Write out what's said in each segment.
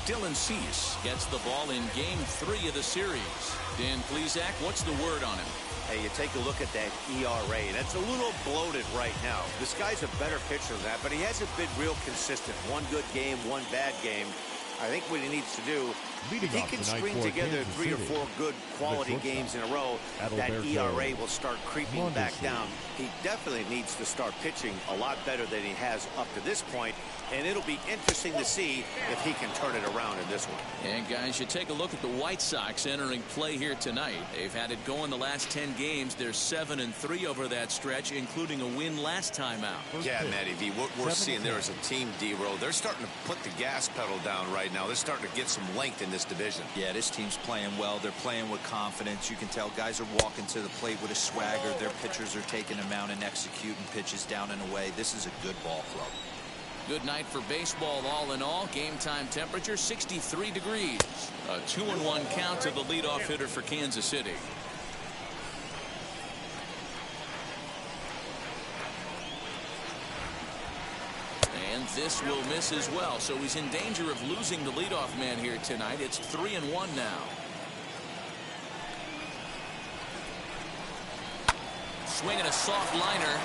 Dylan Cease gets the ball in Game 3 of the series. Dan Plesac, what's the word on him? Hey, you take a look at that ERA. That's a little bloated right now. This guy's a better pitcher than that, but he hasn't been real consistent. One good game, one bad game. I think what he needs to do, if he can string together 3 or 4 good quality games in a row, that ERA will start creeping back down. He definitely needs to start pitching a lot better than he has up to this point, and it'll be interesting to see if he can turn it around in this one. And guys, you take a look at the White Sox entering play here tonight. They've had it going the last 10 games. They're 7-3 over that stretch, including a win last time out. Yeah, Matty V, what we're seeing there is a team, D-Row. They're starting to put the gas pedal down right now. They're starting to get some length in this division. Yeah, this team's playing well. They're playing with confidence. You can tell guys are walking to the plate with a swagger. Their pitchers are taking them out and executing pitches down and away. This is a good ball club. Good night for baseball all in all. Game time temperature 63 degrees. A 2-1 count to the leadoff hitter for Kansas City. And this will miss as well, so he's in danger of losing the leadoff man here tonight. It's 3-1 now. Swinging a soft liner.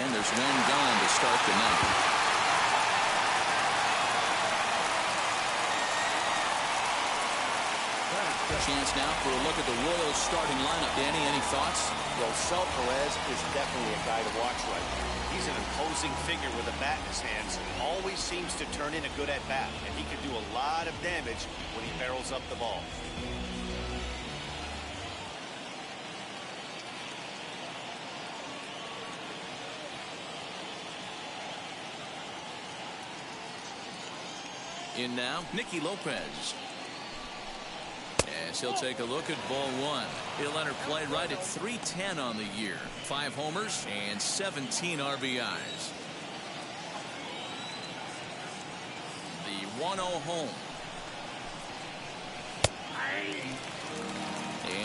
And there's one gone to start the night. Chance now for a look at the Royals starting lineup. Danny, any thoughts? Well, Sal Perez is definitely a guy to watch right now. He's an imposing figure with a bat in his hands. Always seems to turn in a good at-bat, and he can do a lot of damage when he barrels up the ball. In now, Nicky Lopez. As he'll take a look at ball one. He'll enter play right at .310 on the year. 5 homers and 17 RBIs. The 1-0 home.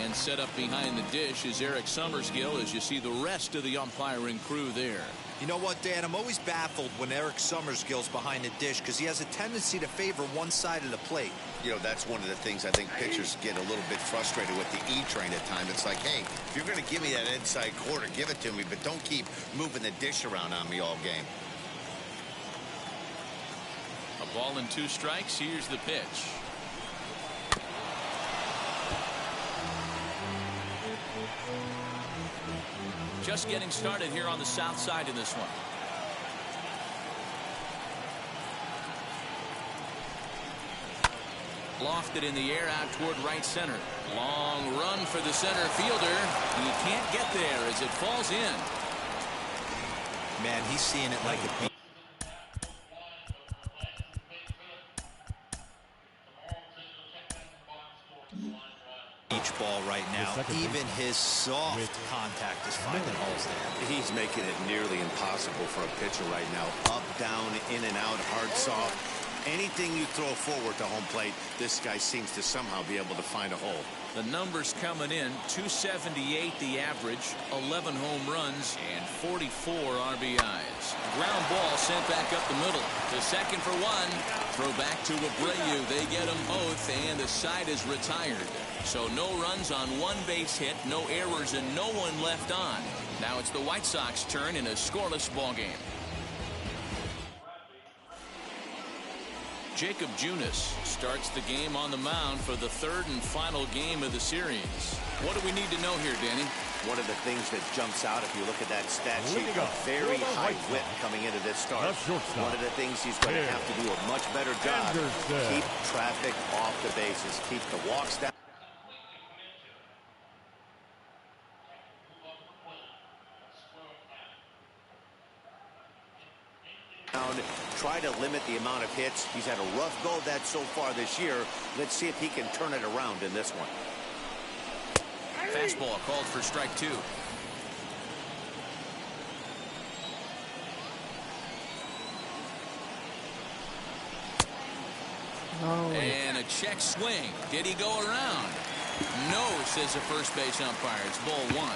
And set up behind the dish is Eric Summersgill as you see the rest of the umpiring crew there. You know what, Dan? I'm always baffled when Eric Summersgill's behind the dish because he has a tendency to favor one side of the plate. You know, that's one of the things I think pitchers get a little bit frustrated with the E-train at times. It's like, hey, if you're going to give me that inside quarter, give it to me, but don't keep moving the dish around on me all game. A ball and 2 strikes. Here's the pitch. Just getting started here on the south side in this one. Lofted in the air out toward right center. Long run for the center fielder. He can't get there as it falls in. Man, he's seeing it like a beat. Each ball right now, even his soft contact is finding holes there. He's making it nearly impossible for a pitcher right now. Up, down, in and out, hard, soft. Anything you throw forward to home plate, this guy seems to somehow be able to find a hole. The numbers coming in, 278 the average, 11 home runs, and 44 RBIs. Ground ball sent back up the middle. To second for one. Throw back to Abreu. They get them both, and the side is retired. So no runs on 1 base hit, no errors, and no one left on. Now it's the White Sox turn in a scoreless ball game. Jacob Junis starts the game on the mound for the 3rd and final game of the series. What do we need to know here, Danny? One of the things that jumps out if you look at that stat sheet, a very high whip coming into this start. One of the things he's going to have to do a much better job. Keep traffic off the bases. Keep the walks down. Try to limit the amount of hits. He's had a rough go of that so far this year. Let's see if he can turn it around in this one. Fastball called for strike 2. Oh. And a check swing. Did he go around? No, says the first base umpire. It's ball 1.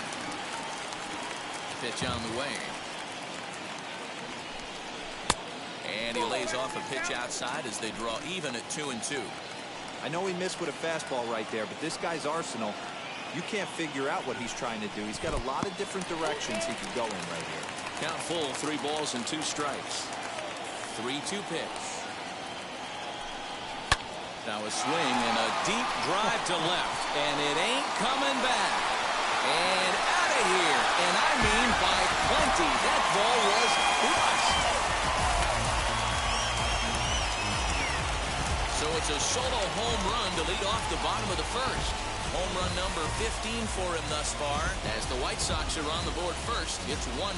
Pitch on the way. And he lays off a pitch outside as they draw even at 2-2. I know he missed with a fastball right there, but this guy's arsenal, you can't figure out what he's trying to do. He's got a lot of different directions he could go in right here. Count full, 3 balls and 2 strikes. 3-2 pitch. Now a swing and a deep drive to left, and it ain't coming back. And out of here, and I mean by plenty. That ball was crushed. So it's a solo home run to lead off the bottom of the first. Home run number 15 for him thus far. As the White Sox are on the board first, it's 1-0.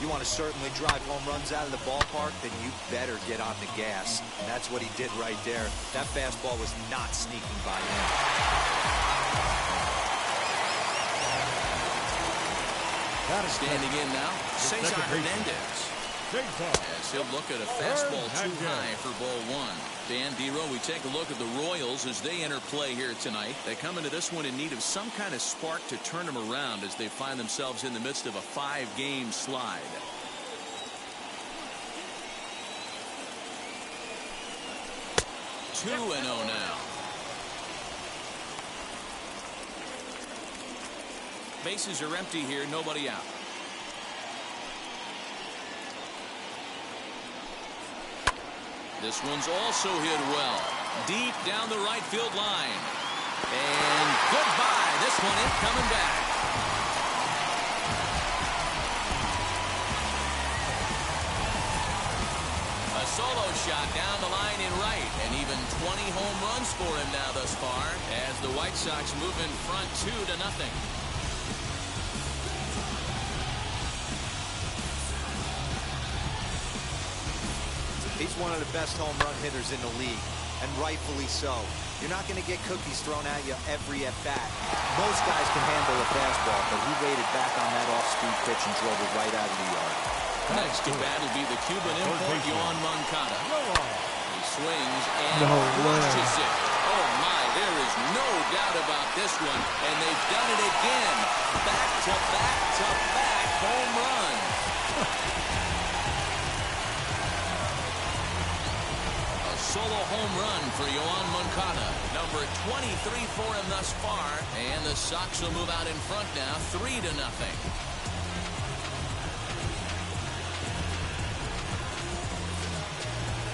You want to certainly drive home runs out of the ballpark, then you better get on the gas. And that's what he did right there. That fastball was not sneaking by him. Standing in now, Cesar Hernandez. As he'll look at a fastball too high for ball 1. Dan Dero, we take a look at the Royals as they enter play here tonight. They come into this one in need of some kind of spark to turn them around as they find themselves in the midst of a 5-game slide. Two and 0 now. Bases are empty here, nobody out. This one's also hit well. Deep down the right field line. And goodbye. This one ain't coming back. A solo shot down the line in right. And even 20 home runs for him now thus far. As the White Sox move in front 2-0. He's one of the best home run hitters in the league, and rightfully so. You're not going to get cookies thrown at you every at-bat. Most guys can handle a fastball, but he waited back on that off-speed pitch and drove it right out of the yard. Next to bat will be the Cuban import, Yoan Moncada. He swings and crushes it. Oh, my, there is no doubt about this one, and they've done it again. Back-to-back-to-back home run. Solo home run for Yoan Moncada. Number 23 for him thus far. And the Sox will move out in front now, 3-0.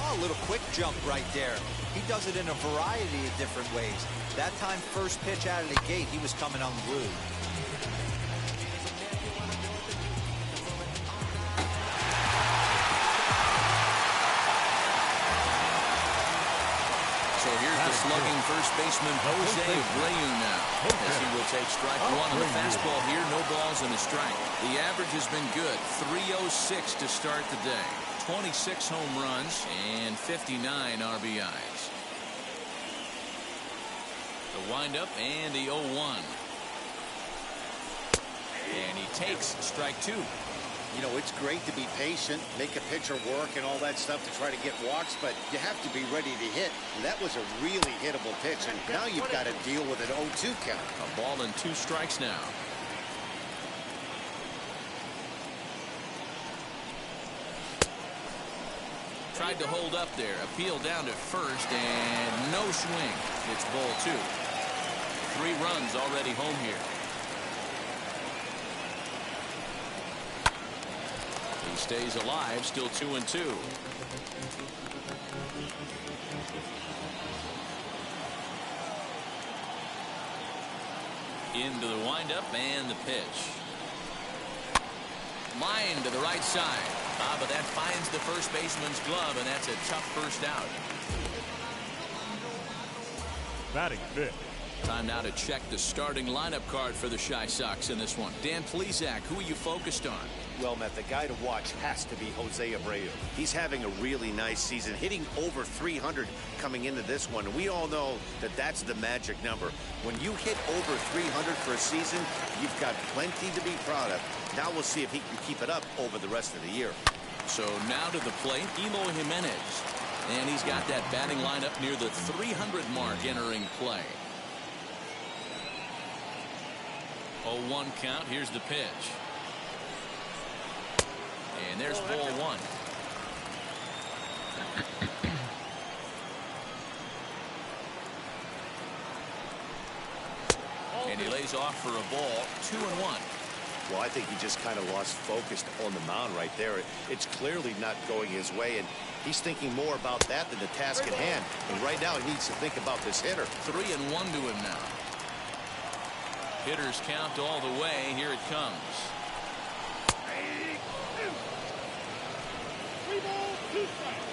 Oh, a little quick jump right there. He does it in a variety of different ways. That time, first pitch out of the gate, he was coming unglued. Slugging first baseman Jose Abreu now, as he will take strike 1 on the fastball here. No balls and a strike. The average has been good. 306 to start the day. 26 home runs and 59 RBIs. The windup and the 0-1. And he takes strike 2. You know, it's great to be patient, make a pitcher work and all that stuff to try to get walks, but you have to be ready to hit. That was a really hittable pitch, and now you've got to deal with an 0-2 count. A ball and 2 strikes now. Tried to hold up there, appeal down to first, and no swing. It's ball 2. 3 runs already home here. He stays alive, still 2-2. Into the windup and the pitch. Line to the right side. But that finds the first baseman's glove, and that's a tough first out. Batting fifth. Time now to check the starting lineup card for the Chi Sox in this one. Dan Plesac, who are you focused on? Well, Matt, the guy to watch has to be Jose Abreu. He's having a really nice season, hitting over 300 coming into this one. We all know that that's the magic number. When you hit over 300 for a season, you've got plenty to be proud of. Now we'll see if he can keep it up over the rest of the year. So now to the plate, Eloy Jimenez. And he's got that batting lineup near the 300 mark entering play. 0-1 count. Here's the pitch. And there's ball one. And he lays off for a ball, 2-1. Well, I think he just kind of lost focus on the mound right there. It's clearly not going his way, and he's thinking more about that than the task at hand. And right now, he needs to think about this hitter. 3-1 to him now. Hitters count all the way. Here it comes. 3 balls, 2 strikes.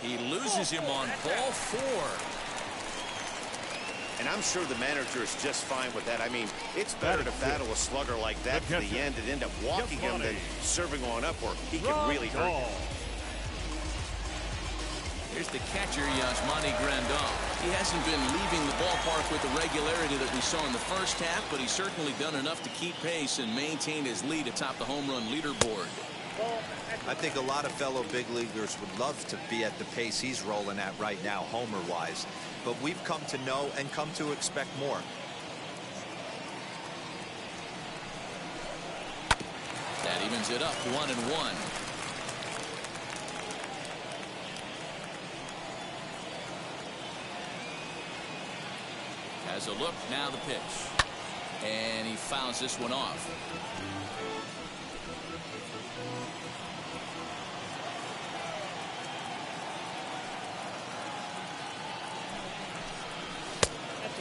He loses him on ball 4. And I'm sure the manager is just fine with that. I mean, it's better to battle a slugger like that to the end and end up walking him than serving on up where he can really hurt you. Here's the catcher, Yasmani Grandal. He hasn't been leaving the ballpark with the regularity that we saw in the first half, but he's certainly done enough to keep pace and maintain his lead atop the home run leaderboard. I think a lot of fellow big leaguers would love to be at the pace he's rolling at right now, homer-wise. But we've come to know and come to expect more. That evens it up, 1-1. Has a look, now the pitch. And he fouls this one off.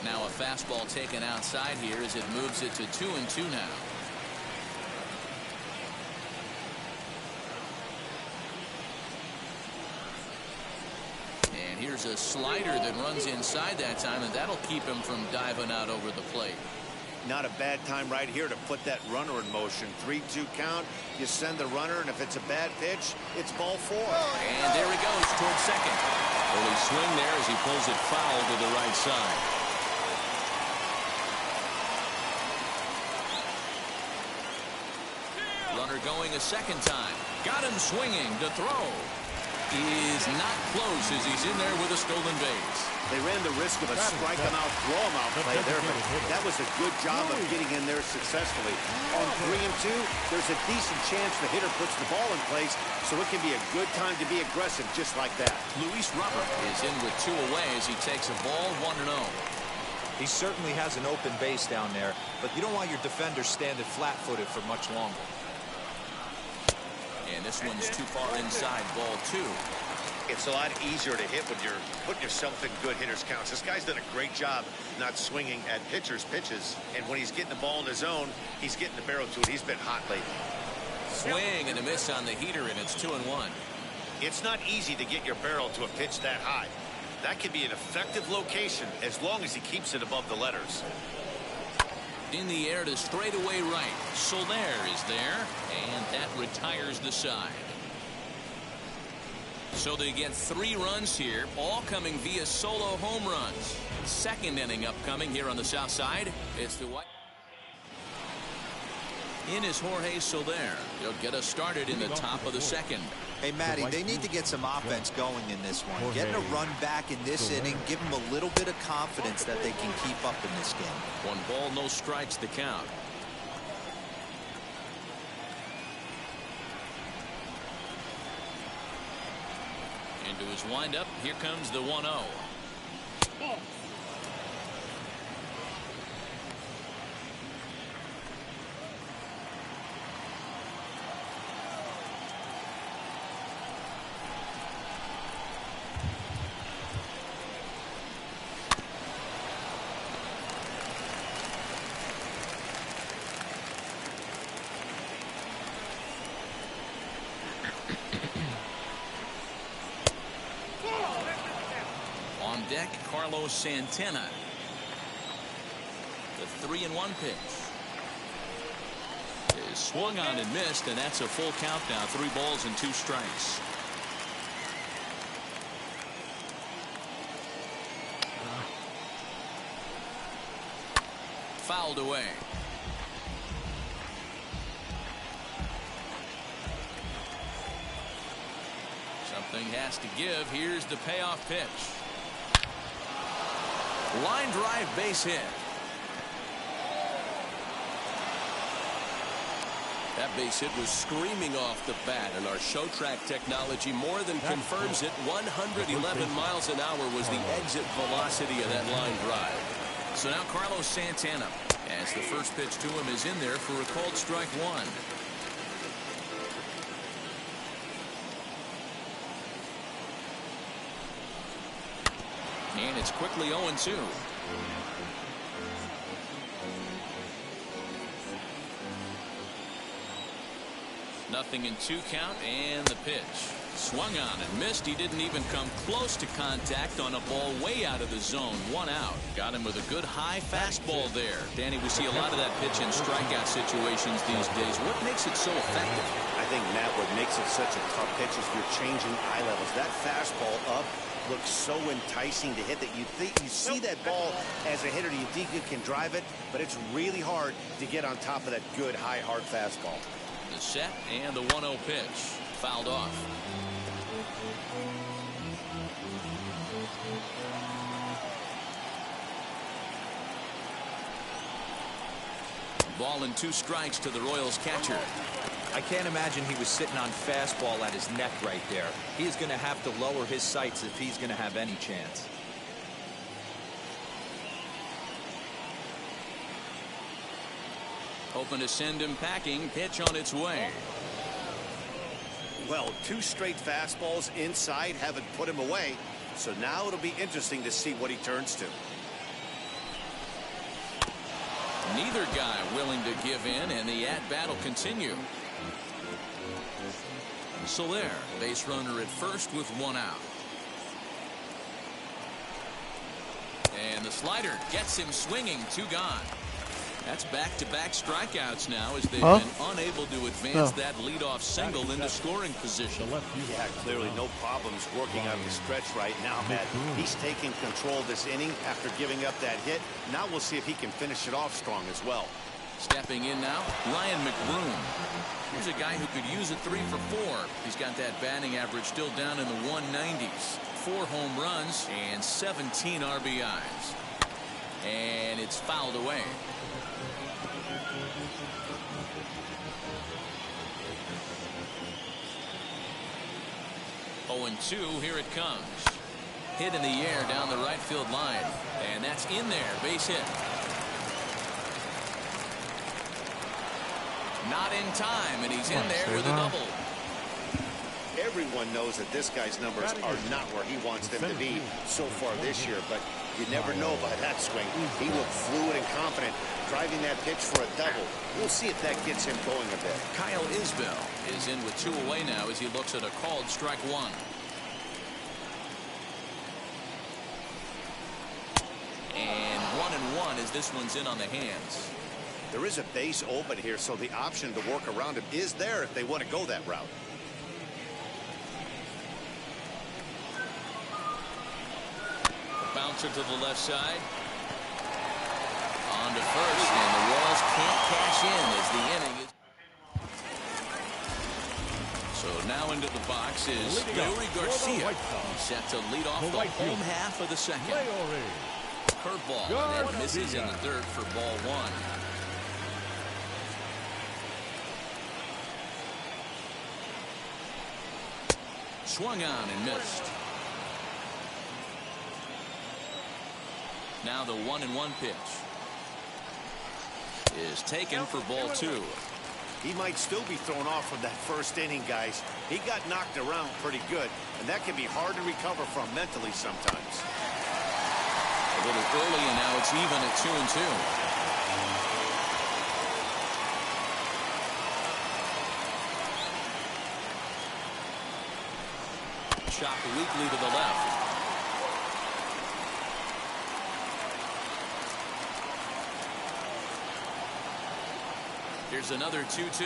Now a fastball taken outside here as it moves it to 2-2 now. And here's a slider that runs inside that time, and that'll keep him from diving out over the plate. Not a bad time right here to put that runner in motion. 3-2 count. You send the runner, and if it's a bad pitch, it's ball 4. And there he goes towards second. Early swing there as he pulls it foul to the right side. Runner going a second time. Got him swinging. To throw is not close as he's in there with a stolen base. They ran the risk of a strike him out, throw him out play there, but that was a good job of getting in there successfully. On 3-2, there's a decent chance the hitter puts the ball in place, so it can be a good time to be aggressive just like that. Luis Robert is in with 2 away as he takes a ball, 1-0. He certainly has an open base down there, but you don't want your defender standing flat-footed for much longer. And this one's too far inside, ball 2. It's a lot easier to hit when you're putting yourself in good hitters' counts. This guy's done a great job not swinging at pitchers' pitches. And when he's getting the ball in his zone, he's getting the barrel to it. He's been hot lately. Swing and a miss on the heater, and it's 2-1. It's not easy to get your barrel to a pitch that high. That can be an effective location as long as he keeps it above the letters. In the air to straightaway right. Soler is there, and that retires the side. So they get 3 runs here, all coming via solo home runs. Second inning upcoming here on the south side. It's the white. In is Jorge Soler. He'll get us started in the top of the second. Hey, Matty, they need to get some offense going in this one. Getting a run back in this inning, give them a little bit of confidence that they can keep up in this game. 1 ball, no strikes the count. Into his windup, here comes the 1-0. Deck, Carlos Santana. The 3-1 pitch is swung on and missed, and that's a full count now. 3 balls and 2 strikes. Fouled away. Something has to give. Here's the payoff pitch. Line drive base hit. That base hit was screaming off the bat, and our show track technology more than confirms it. 111 miles an hour was the exit velocity of that line drive. So now Carlos Santana, as the first pitch to him is in there for a called strike one. And it's quickly 0-2. Nothing in 2 count, and the pitch. Swung on and missed. He didn't even come close to contact on a ball way out of the zone. 1 out. Got him with a good high fastball there. Danny, we see a lot of that pitch in strikeout situations these days. What makes it so effective? I think, Matt, what makes it such a tough pitch is you're changing eye levels. That fastball up looks so enticing to hit that you see that ball as a hitter, you think you can drive it, but it's really hard to get on top of that good high hard fastball. The set and the 1-0 pitch. Fouled off. Ball and 2 strikes to the Royals catcher. I can't imagine he was sitting on fastball at his neck right there. He is going to have to lower his sights if he's going to have any chance. Hoping to send him packing. Pitch on its way. Well, 2 straight fastballs inside haven't put him away. So now it'll be interesting to see what he turns to. Neither guy willing to give in, and the at-bat will continue. Soler, base runner at first with 1 out. And the slider gets him swinging. 2 gone. That's back-to-back strikeouts now as they've been unable to advance that leadoff single into scoring position. Yeah, clearly no problems working out the stretch right now, Matt. He's taking control this inning after giving up that hit. Now we'll see if he can finish it off strong as well. Stepping in now, Ryan McBroom. Here's a guy who could use a 3 for 4. He's got that batting average still down in the 190s. 4 home runs and 17 RBIs. And it's fouled away. Oh, and 2, here it comes. Hit in the air down the right field line. And that's in there, base hit. Not in time, and he's in there with a double. Everyone knows that this guy's numbers are not where he wants them to be so far this year, but you never know by that swing. He looked fluid and confident, driving that pitch for a double. We'll see if that gets him going a bit. Kyle Isbell is in with 2 away now as he looks at a called strike 1. And 1-1 as this one's in on the hands. There is a base open here, so the option to work around him is there if they want to go that route. Bouncer to the left side. On to first, and the Royals can't cash in as the inning is. So now into the box is Yuri Garcia. He's set to lead off the home half of the second. Curveball, and that misses in the dirt for ball 1. Swung on and missed. Now the 1-1 pitch is taken for ball 2. He might still be thrown off from that first inning, guys. He got knocked around pretty good, and that can be hard to recover from mentally sometimes. A little early, and now it's even at 2-2. Chopped weakly to the left. Here's another 2-2.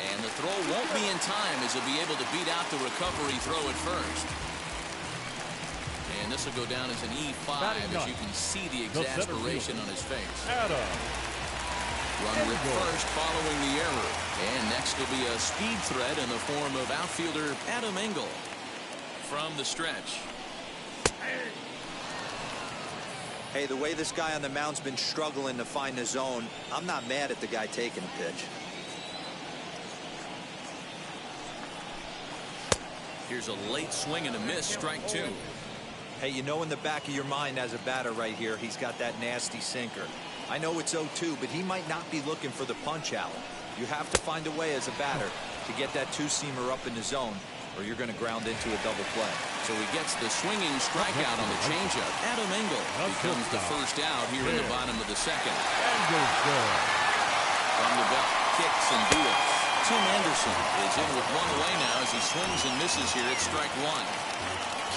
And the throw won't be in time as he'll be able to beat out the recovery throw at first. And this will go down as an E5 as you can see the exasperation on his face. Runner at first following the error. And next will be a speed threat in the form of outfielder Adam Engel from the stretch. Hey, the way this guy on the mound's been struggling to find the zone, I'm not mad at the guy taking a pitch. Here's a late swing and a miss, strike 2. Hey, you know in the back of your mind as a batter right here, he's got that nasty sinker. I know it's 0-2, but he might not be looking for the punch out. You have to find a way as a batter to get that two-seamer up in the zone, or you're going to ground into a double play. So he gets the swinging strikeout on the changeup. Adam Engel becomes the first out here in the bottom of the second. From the belt, kicks and deals. Tim Anderson is in with one away now as he swings and misses here at strike 1.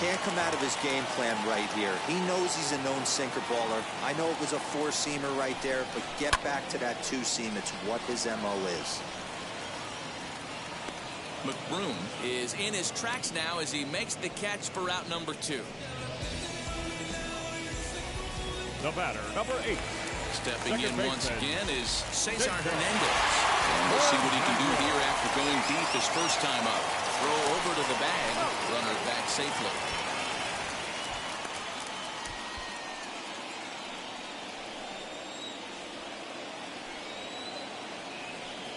Can't come out of his game plan right here. He knows he's a known sinker baller. I know it was a four-seamer right there, but get back to that two-seam. It's what his MO is. McBroom is in his tracks now as he makes the catch for out number 2. The batter, number 8. Stepping in once again is Cesar Hernandez. And we'll see what he can do here after going deep his first time up. Throw over to the bag. Runner back safely.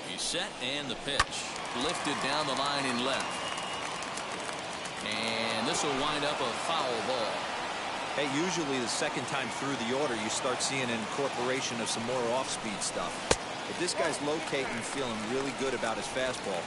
He's set and the pitch. Lifted down the line in left. And this will wind up a foul ball. Hey, usually the second time through the order, you start seeing an incorporation of some more off-speed stuff. But this guy's locating and feeling really good about his fastball.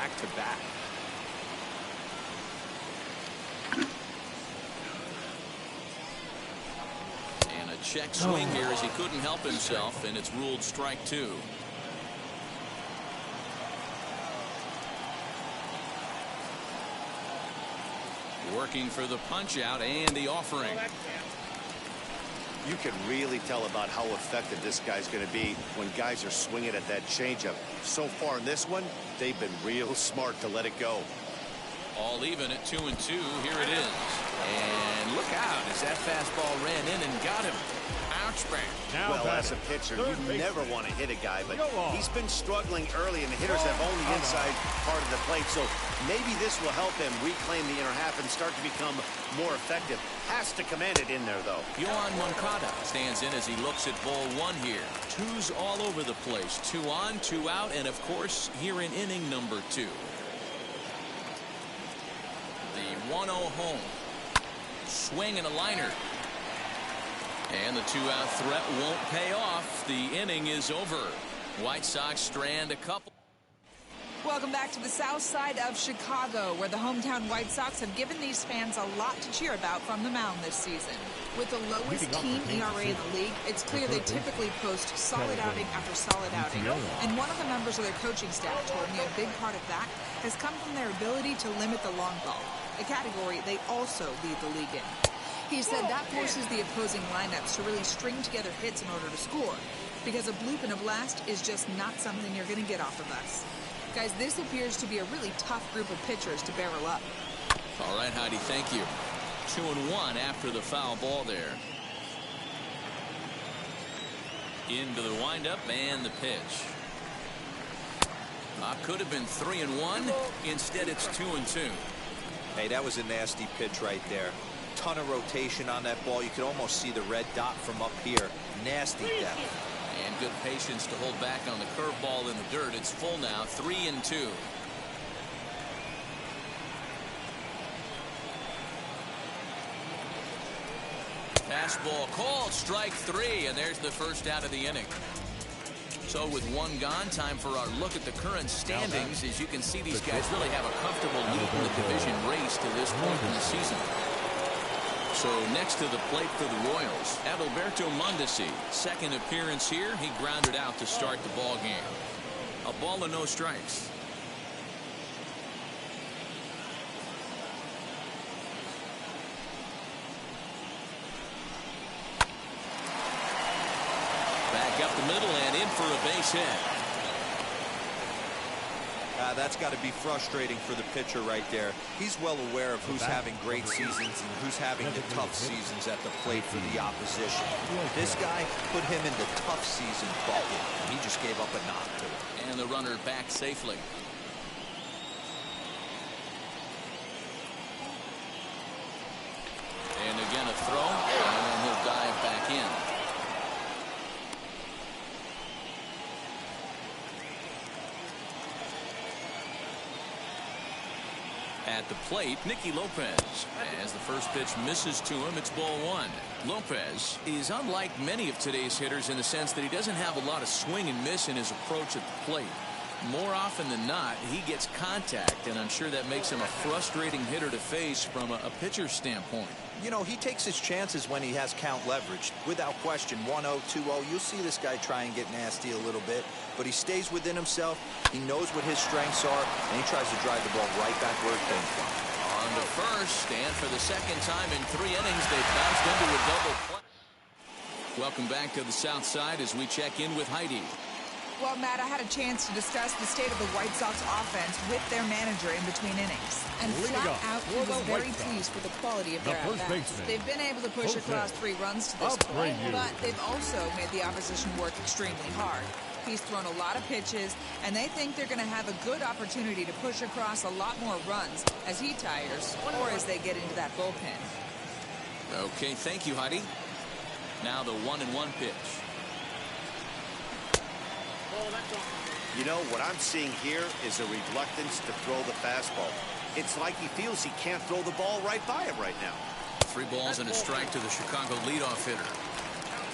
back-to-back. And a check swing here as he couldn't help himself, and it's ruled strike 2. Working for the punch out and the offering. You can really tell about how effective this guy's going to be when guys are swinging at that changeup. So far in this one, they've been real smart to let it go. All even at 2-2. Here it is. And look out as that fastball ran in and got him. Ouch, bang. Well, as a pitcher, you never want to hit a guy, but he's been struggling early, and the hitters have only inside part of the plate. So maybe this will help him reclaim the inner half and start to become more effective. Has to command it in there, though. Yohan Moncada stands in as he looks at ball 1 here. 2's all over the place. 2 on, 2 out, and of course, here in inning number 2. The 1-0 home. Swing and a liner. And the 2-out threat won't pay off. The inning is over. White Sox strand a couple. Welcome back to the south side of Chicago, where the hometown White Sox have given these fans a lot to cheer about from the mound this season. With the lowest team ERA in the league, it's clear they typically post solid outing after solid outing. And one of the members of their coaching staff told me a big part of that has come from their ability to limit the long ball, a category they also lead the league in. He said that forces the opposing lineups to really string together hits in order to score, because a bloop and a blast is just not something you're going to get off of us. Guys, this appears to be a really tough group of pitchers to barrel up. All right, Heidi, thank you. 2-1 after the foul ball there. Into the windup and the pitch. Could have been 3-1. Instead, it's 2-2. Hey, that was a nasty pitch right there. Ton of rotation on that ball. You could almost see the red dot from up here. Nasty depth. And good patience to hold back on the curveball in the dirt. It's full now, 3-2. Fastball called, strike 3, and there's the first out of the inning. So with 1 gone, time for our look at the current standings. As you can see, these guys really have a comfortable lead in the division race to this point in the season. So next to the plate for the Royals, Adalberto Mondesi. Second appearance here. He grounded out to start the ball game. A ball and no strikes. Back up the middle and in for a base hit. That's got to be frustrating for the pitcher right there. He's well aware of who's having great seasons and who's having the tough seasons at the plate for the opposition. This guy put him in the tough season bucket, and he just gave up a knock to it. And the runner back safely. And again a throw, and he'll dive back in. At the plate, Nicky Lopez. As the first pitch misses to him, it's ball 1. Lopez is unlike many of today's hitters in the sense that he doesn't have a lot of swing and miss in his approach at the plate. More often than not, he gets contact, and I'm sure that makes him a frustrating hitter to face from a pitcher's standpoint. You know, he takes his chances when he has count leverage. Without question, 1-0, 2-0, you'll see this guy try and get nasty a little bit, but he stays within himself. He knows what his strengths are, and he tries to drive the ball right back where it came from. On to first, and for the second time in 3 innings, they bounced into a double play. Welcome back to the South Side as we check in with Heidi. Well, Matt, I had a chance to discuss the state of the White Sox offense with their manager in between innings. And flat out, he was very pleased with the quality of their at-bats. They've been able to push across 3 runs to this point, but they've also made the opposition work extremely hard. He's thrown a lot of pitches, and they think they're going to have a good opportunity to push across a lot more runs as he tires or as they get into that bullpen. Okay, thank you, Heidi. Now the 1-1 pitch. You know, what I'm seeing here is a reluctance to throw the fastball. It's like he feels he can't throw the ball right by him right now. 3 balls and a strike to the Chicago leadoff hitter.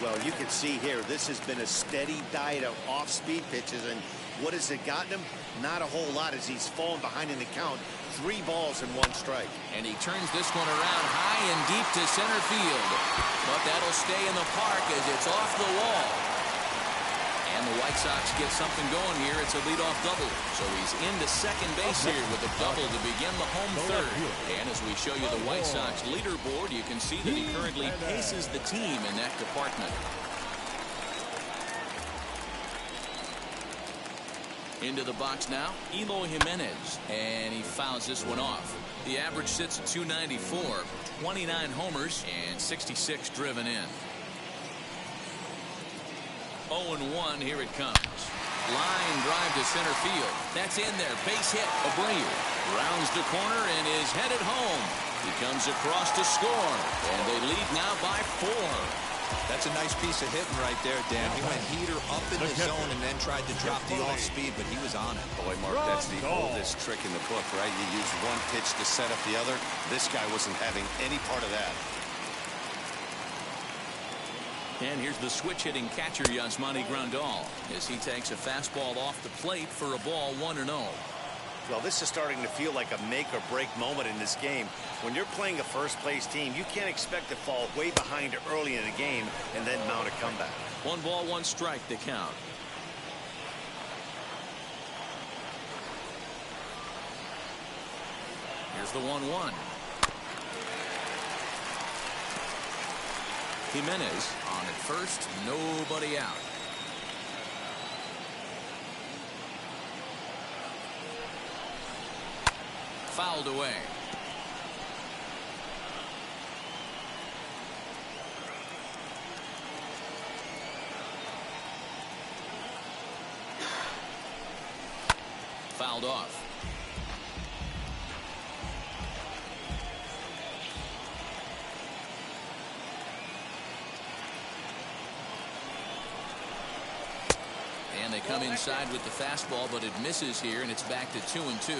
Well, you can see here, this has been a steady diet of off-speed pitches, and what has it gotten him? Not a whole lot, as he's fallen behind in the count. 3 balls and 1 strike. And he turns this one around high and deep to center field. But that'll stay in the park as it's off the wall. And the White Sox get something going here. It's a leadoff double. So he's into second base here with a double to begin the home third. And as we show you the White Sox leaderboard, you can see that he currently paces the team in that department. Into the box now, Eloy Jimenez, and he fouls this one off. The average sits at 294, 29 homers, and 66 driven in. 0-1, here it comes. Line drive to center field. That's in there, base hit. Abreu rounds the corner and is headed home. He comes across to score, and they lead now by 4. That's a nice piece of hitting right there, Dan. He went heater up in the zone and then tried to drop the off speed, but he was on it. Boy, Mark, that's the oldest trick in the book, right? You use one pitch to set up the other. This guy wasn't having any part of that. And here's the switch-hitting catcher, Yasmani Grandal, as he takes a fastball off the plate for a ball 1-0. Well, this is starting to feel like a make-or-break moment in this game. When you're playing a first-place team, you can't expect to fall way behind early in the game and then mount a comeback. 1 ball, 1 strike to count. Here's the 1-1. Jimenez on at first, nobody out. Fouled away. Fouled off. And they come inside with the fastball, but it misses here, and it's back to 2-2.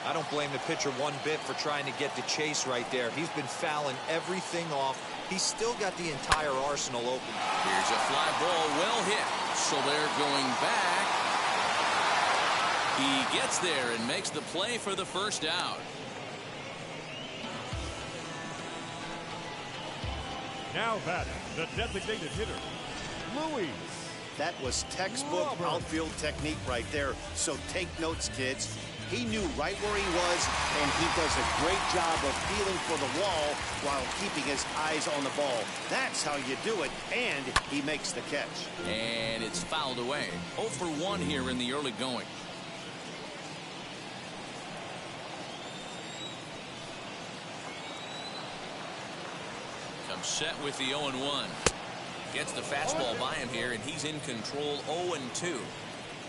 I don't blame the pitcher one bit for trying to get the chase right there. He's been fouling everything off. He's still got the entire arsenal open. Here's a fly ball, well hit. So they're going back. He gets there and makes the play for the first out. Now batting, the designated hitter, Luis. That was textbook outfield technique right there. So take notes, kids. He knew right where he was, and he does a great job of feeling for the wall while keeping his eyes on the ball. That's how you do it, and he makes the catch. And it's fouled away. 0 for 1 here in the early going. Comes set with the 0-1. Gets the fastball by him here, and he's in control. 0-2.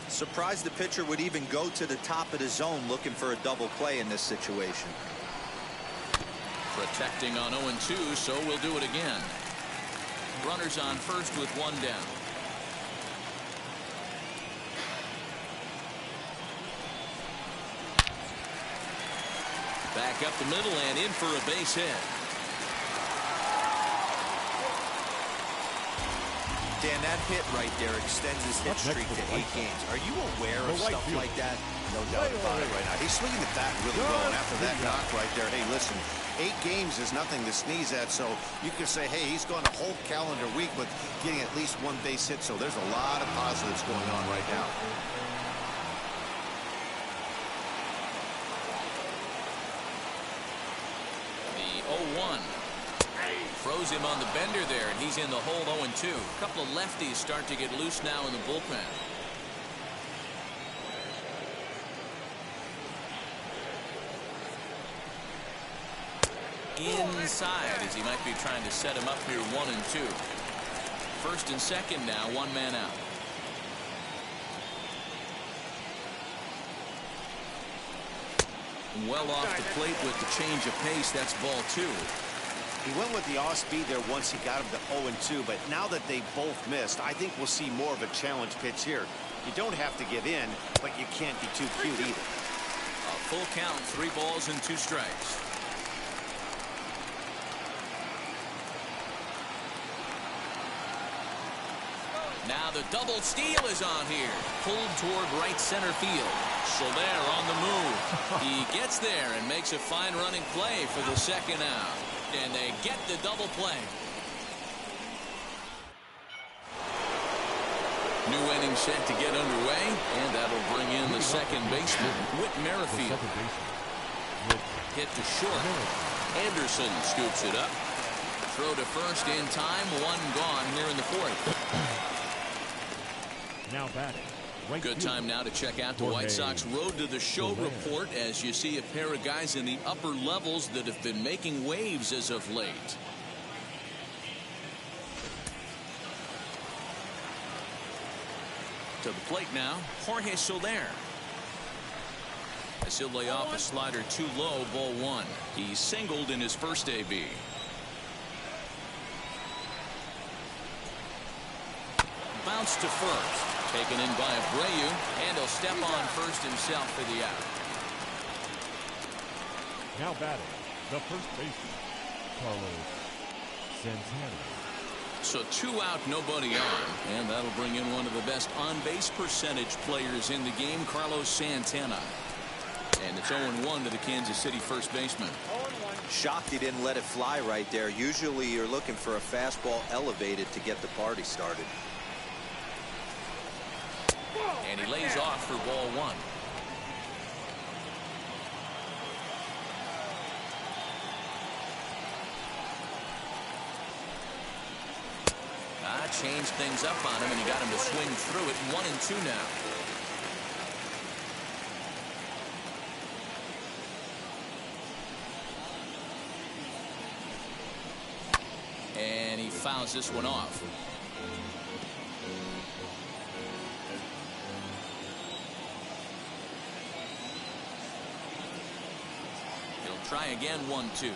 Surprised the pitcher would even go to the top of the zone looking for a double play in this situation. Protecting on 0-2, so we'll do it again. Runners on first with 1 down. Back up the middle and in for a base hit. Dan, that hit right there extends his hit streak to 8 games. Are you aware of stuff like that? No doubt about it right now. He's swinging the bat really well, and after that knock right there, hey, listen, 8 games is nothing to sneeze at, so you can say, hey, he's gone a whole calendar week with getting at least 1 base hit, so there's a lot of positives going on right now. The 0-1. Froze him on the bender there, and he's in the hole 0-2. A couple of lefties start to get loose now in the bullpen. Inside, as he might be trying to set him up here 1-2. First and second now, 1 man out. Well off the plate with the change of pace. That's ball 2. He went with the off speed there once he got him to 0-2, but now that they both missed, I think we'll see more of a challenge pitch here. You don't have to give in, but you can't be too cute either. A full count, 3 balls and 2 strikes. the double steal is on here. Pulled toward right center field. Soler on the move. He gets there and makes a fine running play for the second out. And they get the double play. New inning set to get underway, and that'll bring in the second baseman, Whit Merrifield. Hit to short. Anderson scoops it up. Throw to first in time. One gone here in the fourth. Now batting. Good time now to check out the White Sox Road to the Show report as you see a pair of guys in the upper levels that have been making waves as of late. To the plate now, Jorge Soler. As he'll lay off a slider too low, ball one. He singled in his first AB. Bounce to first. Taken in by Abreu, and he'll step on first himself for the out. Now batting, the first baseman, Carlos Santana. So 2 out, nobody on, and that'll bring in one of the best on-base percentage players in the game, Carlos Santana. And it's 0-1 to the Kansas City first baseman. Shocked he didn't let it fly right there. Usually you're looking for a fastball elevated to get the party started. And he lays off for ball one. Changed things up on him, and he got him to swing through it. 1-2 now. And he fouls this one off. He'll try again. 1-2.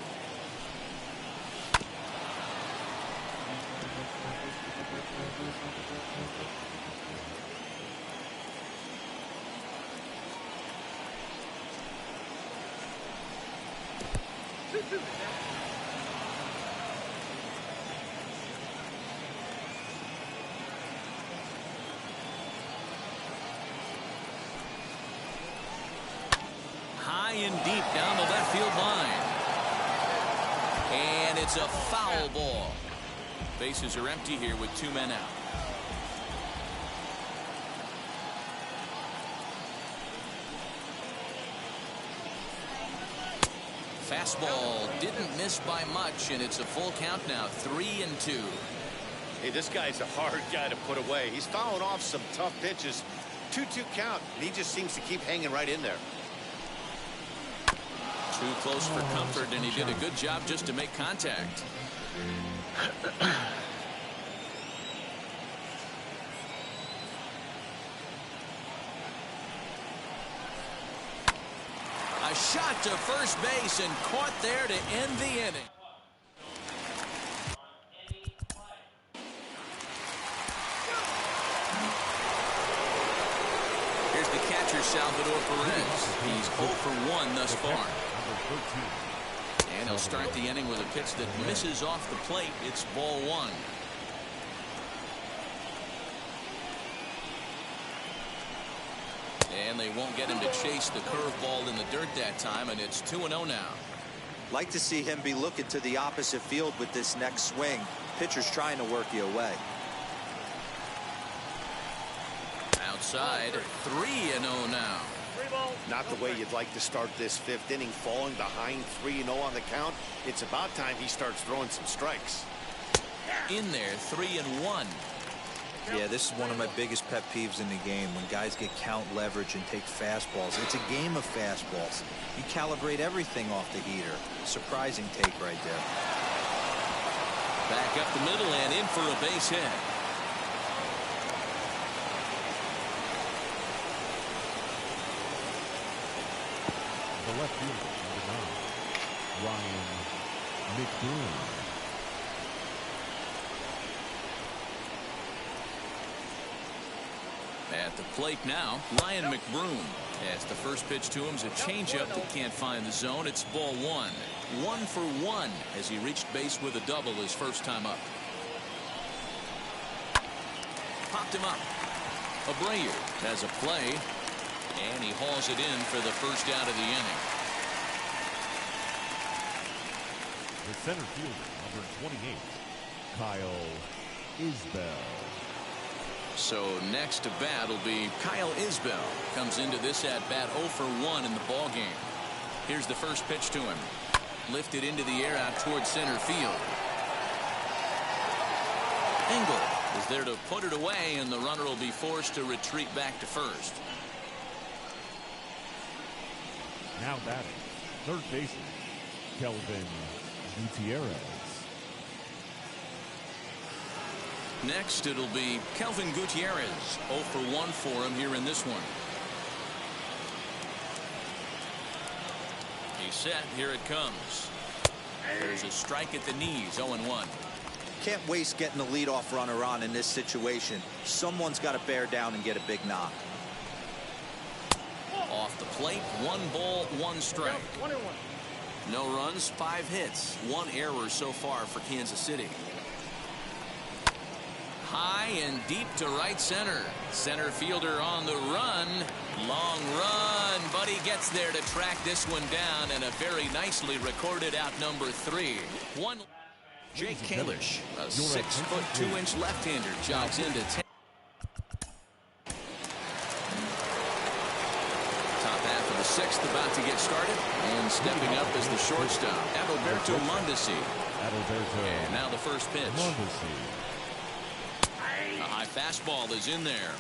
High and deep down the left field line. And it's a foul ball. Bases are empty here with 2 men out. Fastball didn't miss by much, and it's a full count now. 3-2. Hey, this guy's a hard guy to put away. He's fouling off some tough pitches. 2-2 count, and he just seems to keep hanging right in there. Too close for comfort, and he did a good job just to make contact. A shot to first base and caught there to end the inning. Here's the catcher, Salvador Perez. He's 0 for 1 thus far. And he'll start the inning with a pitch that misses off the plate. It's ball one. And they won't get him to chase the curveball in the dirt that time, and it's 2-0 now. Like to see him be looking to the opposite field with this next swing. Pitcher's trying to work you away. Outside, 3-0 now. Not the way you'd like to start this 5th inning, falling behind 3-0 on the count. It's about time he starts throwing some strikes. In there, 3-1. Yeah, this is one of my biggest pet peeves in the game, when guys get count leverage and take fastballs. It's a game of fastballs. You calibrate everything off the heater. Surprising take right there. Back up the middle and in for a base hit. The left fielder, number 9, Ryan McBroom. At the plate now, Ryan McBroom. As the first pitch to him's a changeup that can't find the zone. It's ball one. 1 for 1 as he reached base with a double his first time up. Popped him up. Abreu has a play, and he hauls it in for the first out of the inning. The center fielder, number 28, Kyle Isbell. So next to bat will be Kyle Isbell. Comes into this at bat 0 for 1 in the ball game. Here's the first pitch to him. Lifted into the air out towards center field. Engel is there to put it away, and the runner will be forced to retreat back to first. Now batting, third baseman, Kelvin Gutierrez. Next, it'll be Kelvin Gutierrez. 0 for 1 for him here in this one. He's set. Here it comes. There's a strike at the knees. 0-1. Can't waste getting the leadoff runner on in this situation. Someone's got to bear down and get a big knock. Off the plate, 1 ball, 1 strike. No runs, 5 hits, 1 error so far for Kansas City. High and deep to right center. Center fielder on the run. Long run, but he gets there to track this one down, and a very nicely recorded out number 3. Jake Kalish, a 6-foot 2-inch left-hander, jogs into 10. Top half of the 6th about to get started, and stepping up is the shortstop, Adalberto Mondesi. And now the first pitch. A high fastball is in there.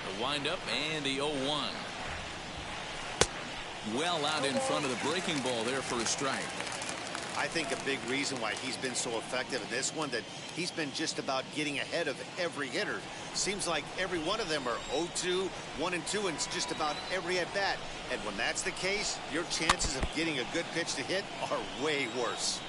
The windup and the 0-1. Well out in front of the breaking ball there for a strike. I think a big reason why he's been so effective in this one, that he's been just about getting ahead of every hitter. Seems like every one of them are 0-2, 1-2, and it's just about every at bat. And when that's the case, your chances of getting a good pitch to hit are way worse.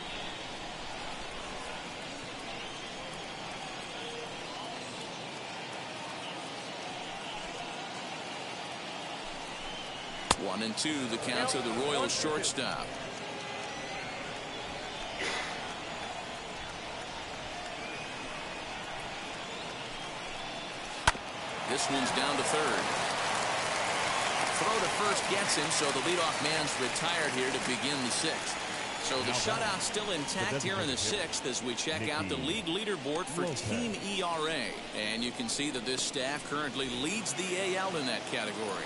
One and two, the count to the Royals shortstop. This one's down to third. Throw to first gets him, so the leadoff man's retired here to begin the 6th. So the shutout still intact here in the 6th as we check out the league leaderboard for team ERA. And you can see that this staff currently leads the AL in that category.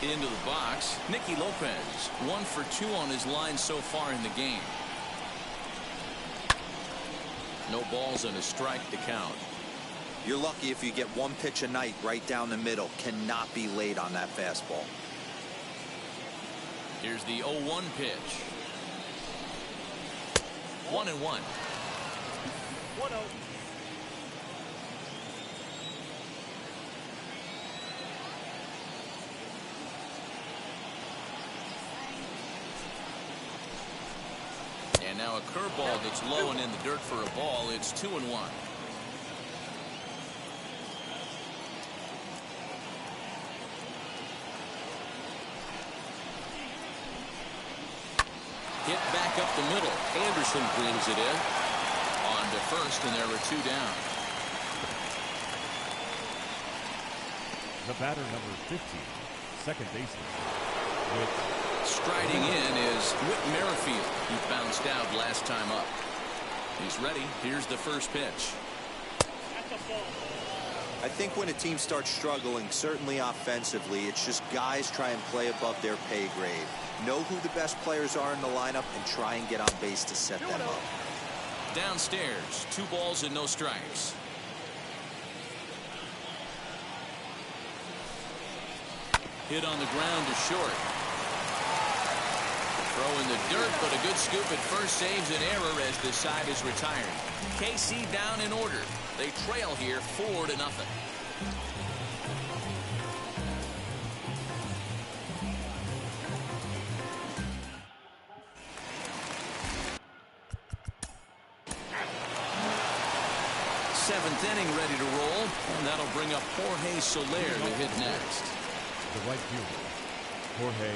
Into the box, Nicky Lopez, 1 for 2 on his line so far in the game. No balls and a strike to count. You're lucky if you get 1 pitch a night right down the middle. Cannot be late on that fastball. Here's the 0-1 pitch. 1-1. 1-0. And now a curveball that's low and in the dirt for a ball. It's 2-1. Hit back up the middle. Anderson brings it in. On to first, and there are 2 down. The batter, number 15, second baseman. Striding in is Whit Merrifield. He bounced out last time up. He's ready. Here's the first pitch. I think when a team starts struggling, certainly offensively, it's just guys try and play above their pay grade. Know who the best players are in the lineup and try and get on base to set them up. Downstairs, 2 balls and no strikes. Hit on the ground to short. Throw in the dirt, but a good scoop at first saves an error as the side is retired. KC down in order. They trail here 4-0. Seventh inning ready to roll, and that'll bring up Jorge Soler to hit next. The right fielder, Jorge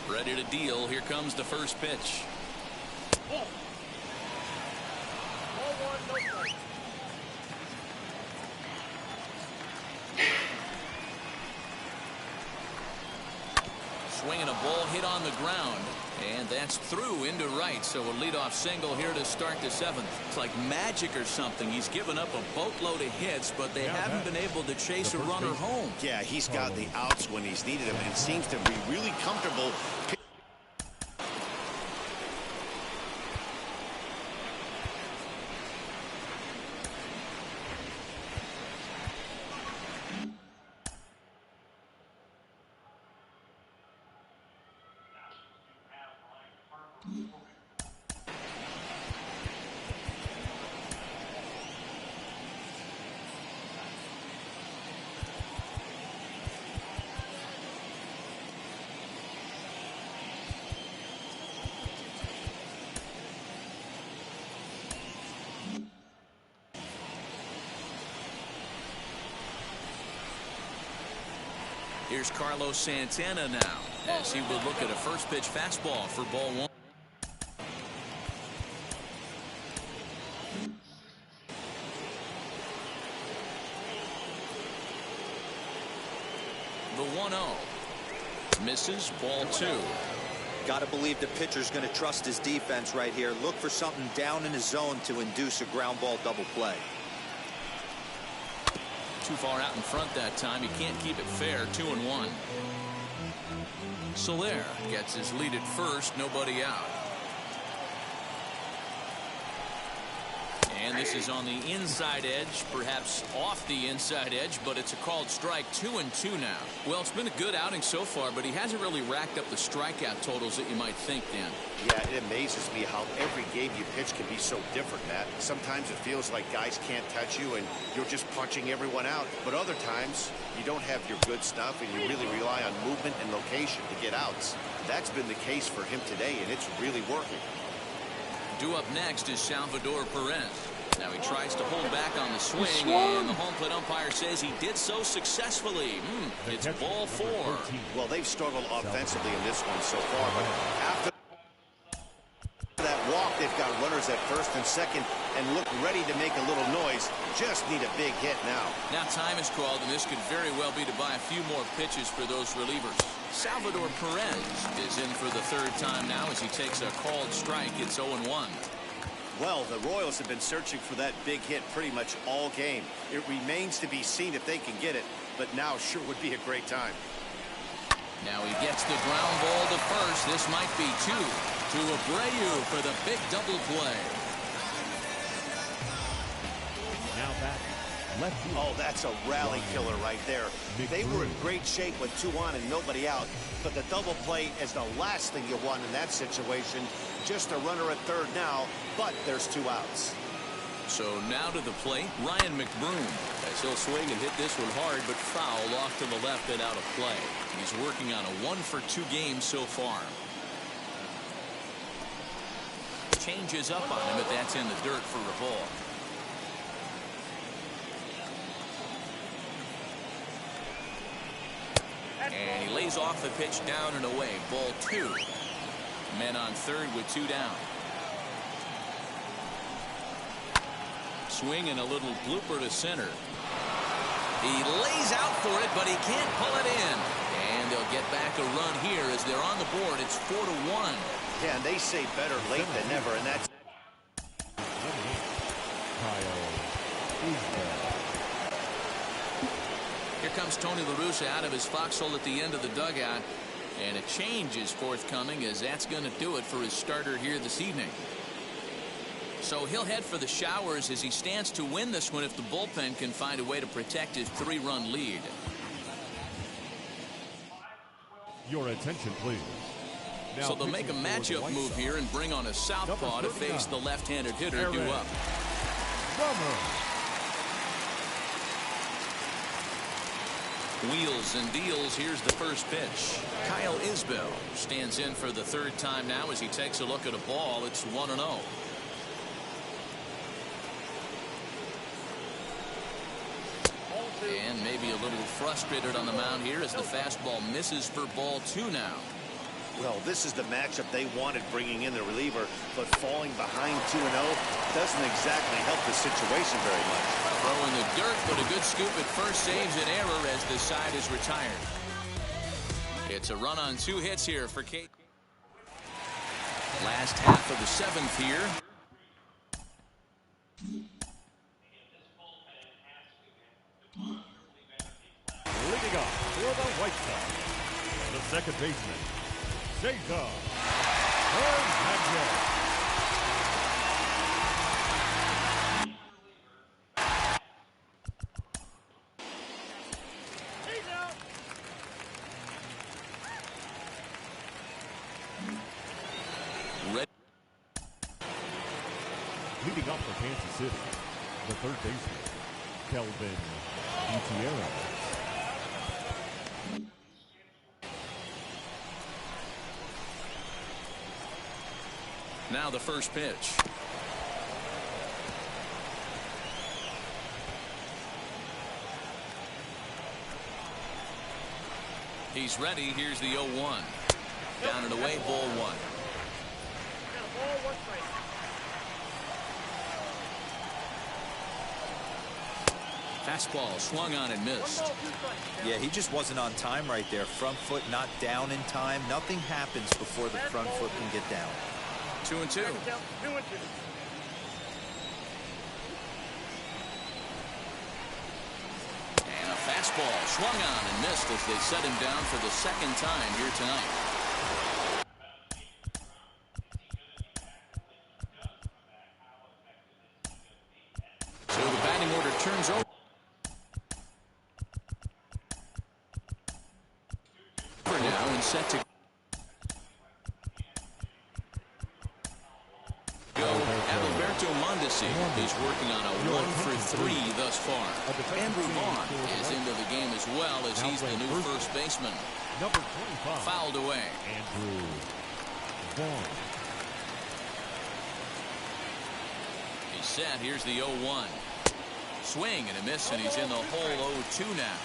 Ready to deal. Here comes the first pitch. Swinging a ball hit on the ground, and that's through into right. So a leadoff single here to start the seventh. It's like magic or something. He's given up a boatload of hits, but they haven't been able to chase a runner home. Yeah, he's got the outs when he's needed them, and seems to be really comfortable. Here's Carlos Santana now, as he will look at a first pitch fastball for ball one. The 1-0 misses, ball two. Got to believe the pitcher's going to trust his defense right here. Look for something down in his zone to induce a ground ball double play. Too far out in front that time. He can't keep it fair. 2-1. Soler gets his lead at first. Nobody out. And this is on the inside edge, perhaps off the inside edge, but it's a called strike. 2-2 now. Well, it's been a good outing so far, but he hasn't really racked up the strikeout totals that you might think, Dan. Yeah, it amazes me how every game you pitch can be so different, Matt. Sometimes it feels like guys can't touch you and you're just punching everyone out. But other times you don't have your good stuff and you really rely on movement and location to get outs. That's been the case for him today, and it's really working. Due up next is Salvador Perez. Now he tries to hold back on the swing, and the home plate umpire says he did so successfully. It's ball four. Well, they've struggled offensively in this one so far, but after that walk, they've got runners at first and second and look ready to make a little noise. Just need a big hit now. Now time is called, and this could very well be to buy a few more pitches for those relievers. Salvador Perez is in for the third time now as he takes a called strike. It's 0-1. Well, the Royals have been searching for that big hit pretty much all game. It remains to be seen if they can get it, but now sure would be a great time. Now he gets the ground ball to first. This might be two to Abreu for the big double play. Now back. Oh, that's a rally killer right there. They were in great shape with two on and nobody out, but the double play is the last thing you want in that situation. Just a runner at third now, but there's two outs. So now to the plate, Ryan McBroom. As he'll swing and hit this one hard, but foul off to the left and out of play. He's working on a 1-for-2 game so far. Changes up on him, but that's in the dirt for a ball. And he lays off the pitch down and away. Ball two. Men on third with two down. Swing and a little blooper to center. He lays out for it, but he can't pull it in. And they'll get back a run here as they're on the board. It's 4-1. Yeah, and they say better late than never, and that's... Here comes Tony La Russa out of his foxhole at the end of the dugout. And a change is forthcoming, as that's going to do it for his starter here this evening. So he'll head for the showers as he stands to win this one if the bullpen can find a way to protect his 3-run lead. Your attention, please. Now so they'll make a matchup move here and bring on a southpaw to face the left-handed hitter due up. Wheels and deals. Here's the first pitch. Kyle Isbell stands in for the third time now as he takes a look at a ball. It's 1-0. And maybe a little frustrated on the mound here as the fastball misses for ball 2 now. Well, this is the matchup they wanted, bringing in the reliever, but falling behind 2-0 doesn't exactly help the situation very much. Throw in the dirt, but a good scoop at first saves an error as the side is retired. It's a run on 2 hits here for Kate. Last half of the 7th here. Leading off for the White Sox, the second baseman, Cesar Hernandez. Leading off for Kansas City, the third baseman, Kelvin Gutierrez. Now the first pitch. He's ready. Here's the 0-1. Down and away, ball 1. Fastball swung on and missed. Yeah, he just wasn't on time right there. Front foot not down in time. Nothing happens before the front foot can get down. 2-2. And a fastball swung on and missed as they set him down for the second time here tonight. So the batting order turns over now and set to Alberto Mondesi is working on a 1-for-3 thus far. Andrew Vaughn is into the game as well as he's the new first baseman. Number 25. Fouled away. Andrew Vaughn. He's set. Here's the 0-1. Swing and a miss, and he's in the hole 0-2 now.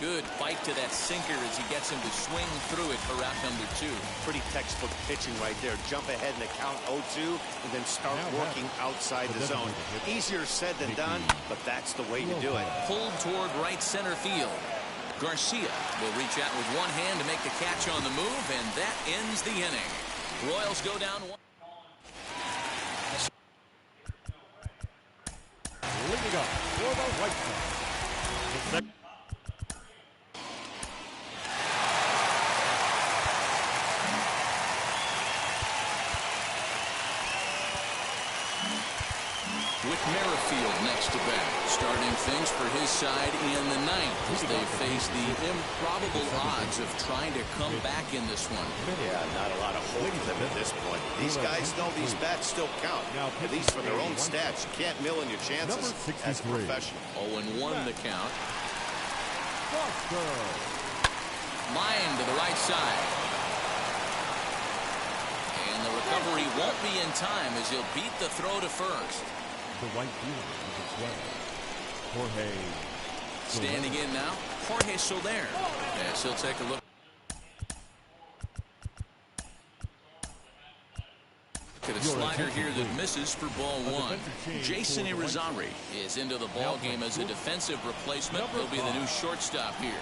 Good fight to that sinker as he gets him to swing through it for out number 2. Pretty textbook pitching right there. Jump ahead in the count 0-2 and then start working outside the zone. Easier said than done, but that's the way to do it. Pulled toward right center field. Garcia will reach out with one hand to make the catch on the move, and that ends the inning. Royals go down 1. Leading up for the White Sox. With Merrifield next to bat, starting things for his side in the 9th as they face the improbable odds of trying to come back in this one. Yeah, not a lot of hope for them at this point. These guys know these bats still count, at least for their own stats. You can't mill in your chances as a professional. 0-1 the count. Line to the right side. And the recovery won't be in time as he'll beat the throw to first. The right fielder, number 12, Jorge Standing in now, Jorge Soler. Yes, he'll take a look. At a slider here that misses for ball 1. Jason Irizarry is into the ball game as a defensive replacement. He'll be the new shortstop here.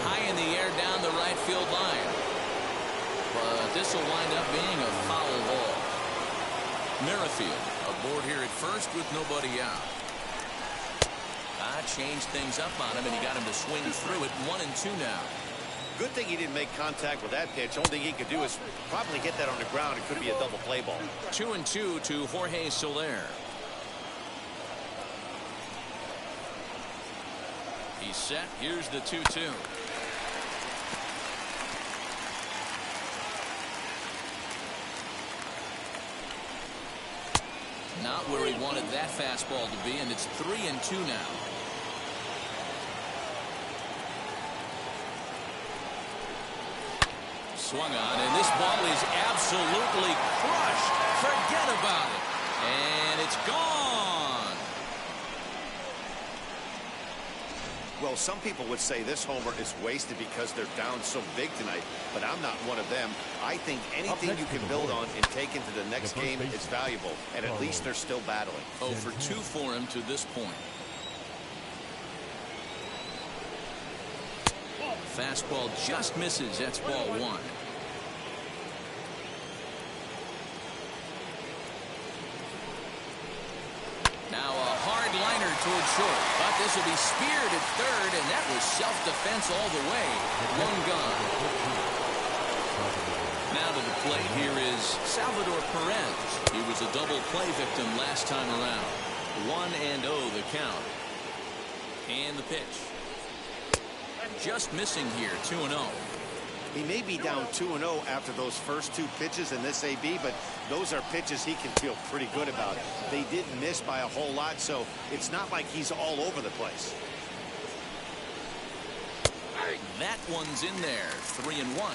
High in the air down the right field line. But this will wind up being a foul ball. Merrifield aboard here at first with nobody out. Changed things up on him, and he got him to swing through it. 1-2 now. Good thing he didn't make contact with that pitch. Only thing he could do is probably hit that on the ground. It could be a double play ball. 2-2 to Jorge Soler. He's set. Here's the 2-2. Not where he wanted that fastball to be, and it's 3-2 now. Swung on, and this ball is absolutely crushed. Forget about it. And it's gone. Well, some people would say this homer is wasted because they're down so big tonight, but I'm not one of them. I think anything you can build on and take into the next game is valuable, and at least they're still battling. 0 for 2 for him to this point. Fastball just misses. That's ball 1. Now a hard liner towards short, but this will be speared at third, and that was self-defense all the way. 1 gone. Now to the plate here is Salvador Perez. He was a double play victim last time around. 1-0 the count. And the pitch. Just missing here, 2-0. He may be down 2-0 after those first 2 pitches in this AB, but those are pitches he can feel pretty good about. They didn't miss by a whole lot, so it's not like he's all over the place. That one's in there, 3-1.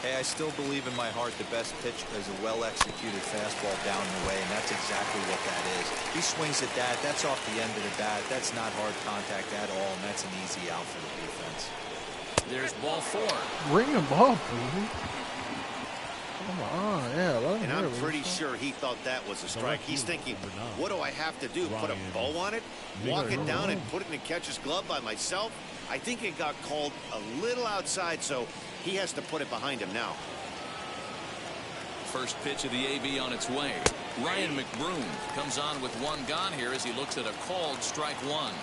Hey, I still believe in my heart the best pitch is a well-executed fastball down the way, and that's exactly what that is. He swings at that. That's off the end of the bat. That's not hard contact at all, and that's an easy out for the defense. There's ball 4. Bring the ball, baby. Come on, yeah. Let him And I'm hear it. pretty sure he thought that was a strike. He's thinking, what do I have to do? Put a bow on it? Walk it down and put it in the catcher's glove by myself? I think it got called a little outside, so he has to put it behind him now. First pitch of the AB on its way. Ryan McBroom comes on with 1 gone here as he looks at a called strike 1.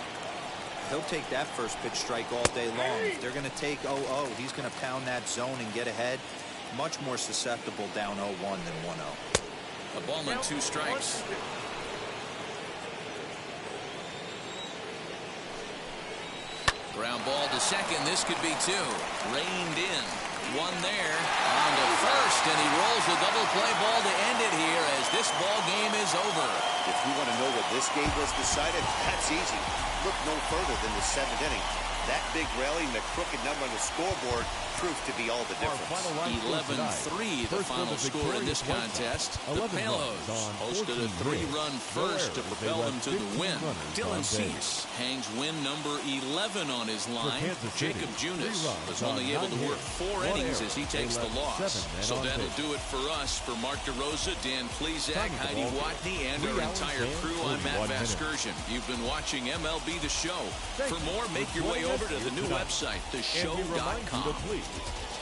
He'll take that first pitch strike all day long. If they're going to take 0-0, he's going to pound that zone and get ahead. Much more susceptible down 0-1 than 1-0. A ball and 2 strikes. Ground ball to second. This could be 2. Reined in. 1 there. On to first, and he rolls the double play ball to end it here as this ball game is over. If you want to know what this game was decided, that's easy. Look no further than the 7th inning. That big rally and the crooked number on the scoreboard proved to be all the difference. 11-3 the final score in this contest. The Palos posted a 3-run first to propel them to the win. Dylan Cease hangs win number 11 on his line. Jacob Junis was only able to work 4 innings as he takes the loss. So that'll do it for us. For Mark DeRosa, Dan Plesac, Heidi Watney, and our entire crew, I'm Matt Vasgersian. You've been watching MLB The Show. For more, make your way over to the new website, theshow.com. Please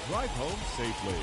drive home safely.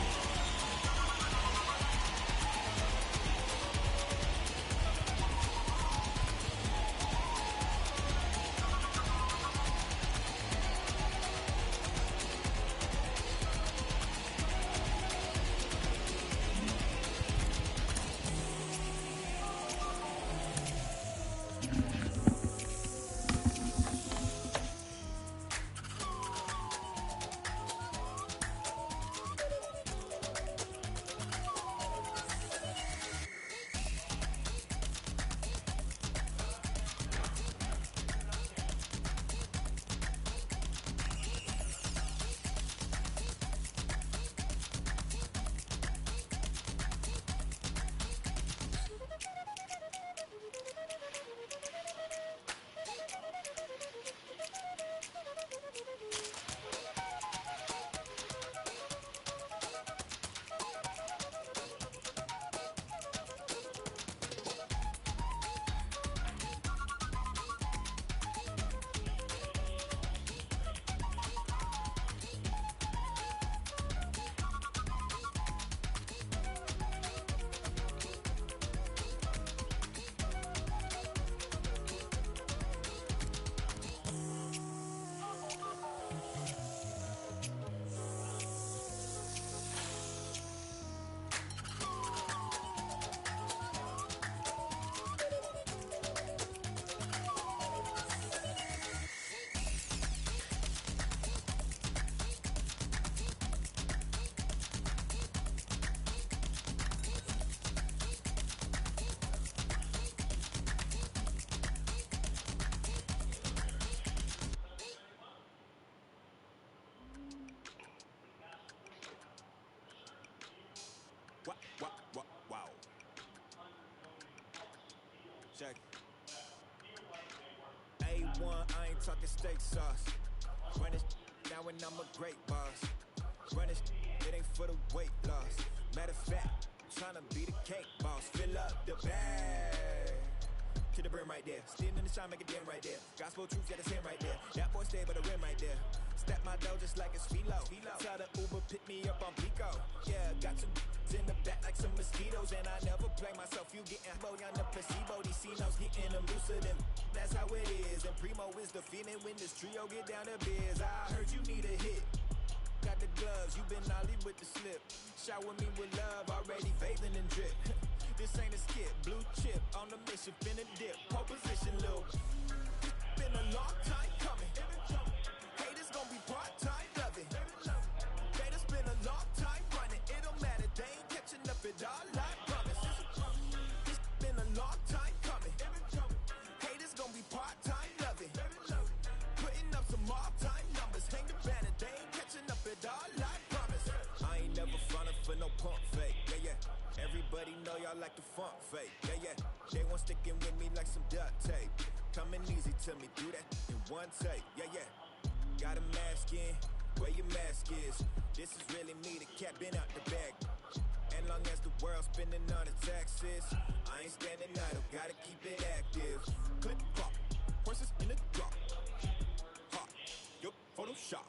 one, I ain't talking steak sauce. Run this now and I'm a great boss. Run this, it ain't for the weight loss. Matter of fact, tryna be the cake boss. Fill up the bag to the brim right there. Standing in the shine, make it dim right there. Gospel truth, yeah, that's him right there. That boy stay by the rim right there. Step my dough just like it's philo. Tell the Uber, pick me up on Pico. Yeah, got some in the back like some mosquitoes. And I never play myself, you getting boy on the placebo. These C-notes getting them looser than that's how it is. And Primo is the feeling when this trio get down to biz. I heard you need a hit. Got the gloves, you been ollie with the slip. Shower me with love, already bathing and drip. This ain't a skip, blue chip on the mission, finna dip. Pole position, little. It's been a long time coming. Haters gonna be part-time loving. Haters been a long time running. It don't matter, they ain't catching up at all, I promise. It's been a long time coming. Haters gonna be part-time loving. Putting up some all-time numbers. Hang the banner, they ain't catching up at all, I promise. I ain't never frontin' for no pump fake, yeah, yeah. Everybody know y'all like the funk fake, yeah, yeah. They want sticking with me like some duct tape. Coming easy to me, do that in one take, yeah, yeah. Got a mask in, where your mask is. This is really me, the cat been out the bag. And long as the world's spending on the taxes, I ain't standing idle, gotta keep it active. Clip clock, horses in the drop. Hot, yup, Photoshop.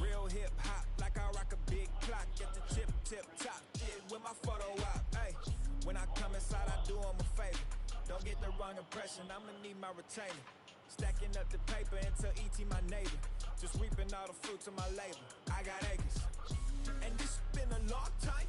Real hip hop, like I rock a big clock at the tip top. Yeah, with my photo op. Hey, when I come inside, I do them a favor. Don't get the wrong impression, I'ma need my retainer. Stacking up the paper until E.T. my neighbor. Just reaping all the fruits of my labor. I got acres, and this been a long time